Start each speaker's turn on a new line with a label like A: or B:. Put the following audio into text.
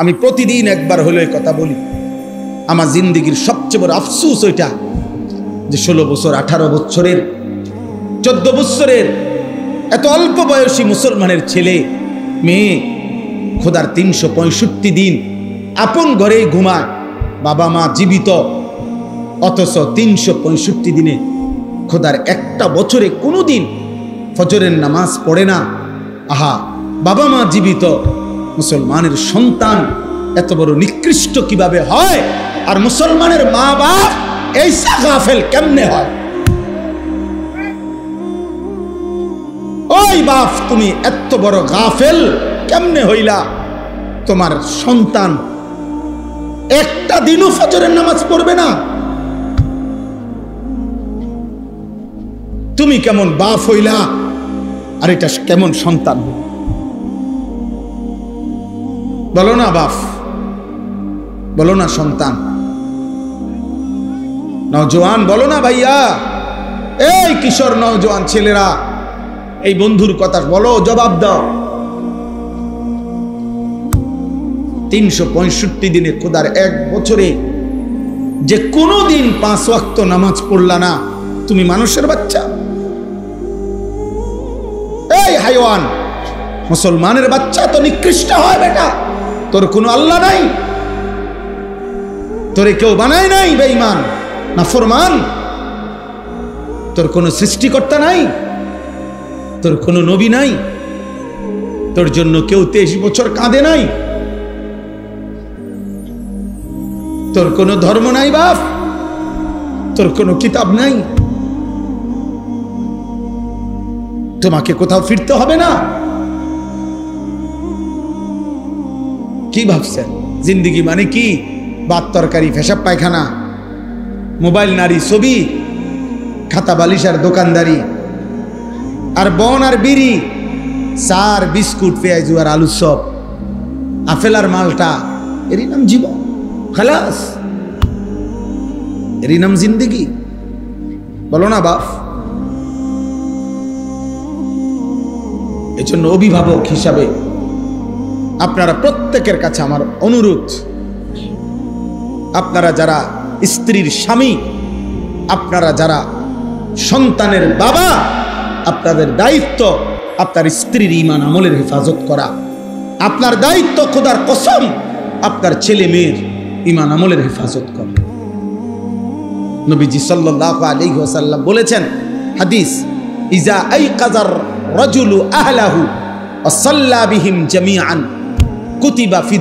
A: আমি প্রতিদিন একবার হলো এই কথা বলি। আমার জিন্দেগির সবচেয়ে বড় আফসোস ওইটা যে 16 বছর, 18 বছরের, 14 বছরের এত অল্প বয়সী মুসলমানের ছেলে মেয়ে খোদার 365 দিন আপন ঘরেই ঘুমায়, বাবা মা জীবিত, অথচ 365 দিনে খোদার একটা বছরে কোনো দিন ফজরের নামাজ পড়ে না। আহা, বাবা মা জীবিত, মুসলমানের সন্তান এত বড় নিকৃষ্ট কিভাবে হয়? আর মুসলমানের মা বাপ এইসা গাফেল কেমনে হয়? ওই বাপ, তুমি এত বড় গাফেল কেমনে হইলা? তোমার সন্তান একটা দিনও ফজরের নামাজ পড়বে না। তুমি কেমন বাপ হইলা? আর এটা কেমন সন্তান? বলো না বাপ, বলো না সন্তান। নওজোয়ান বলো না ভাইয়া, এই কিশোর নওজোয়ান ছেলেরা, এই বন্ধুর কথা বলো, জবাব দাও। 365 দিনে খোদার এক বছরে যে কোনো দিন 5 ওয়াক্ত নামাজ পড়লা না, তুমি মানুষের বাচ্চা? এই হাইওয়ান, মুসলমানের বাচ্চা তো নিকৃষ্ট হয় বেটা। তোর কোনো আল্লাহ নাই, তোরে কেউ বানায় নাই বেঈমান নাফরমান। তোর কোনো সৃষ্টিকর্তা নাই, তোর কোনো নবী নাই, তোর জন্য কেউ 23 বছর কাঁদে নাই, তোর কোনো ধর্ম নাই বাপ, তোর কোনো কিতাব নাই। তোমাকে কোথাও ফিরতে হবে না? কি ভাবছেন জিন্দেগি মানে কি? ভাত তরকারি, পেশাব পায়খানা, মোবাইল, নারী, ছবি, খাতা বালিশ আর দোকানদারি, আর বন আর বিড়ি, চার বিস্কুট, পেঁয়াজু আর আলু চপ, আপেল আর মালটা, এরই নাম জীবন। খালাস, এরই নাম জিন্দেগি? বলো না বাপ। এজন্য অভিভাবক হিসাবে আপনারা প্রত্যেকের কাছে আমার অনুরোধ, আপনারা যারা স্ত্রীর স্বামী, আপনারা যারা সন্তানের বাবা, আপনাদের দায়িত্ব আপনার স্ত্রীর ঈমান আমলের হেফাজত করা। আপনার দায়িত্ব খোদার কসম আপনার ছেলে মেয়ের ঈমান আমলের হেফাজত করা। নবীজি সাল্লাল্লাহু আলাইহি ওয়াসাল্লাম বলেছেন, হাদিস, ইজা আইকাযার রাজুলু আহলাহু ওয়া সাল্লা বিহিম জামিআন কুতিবা ফি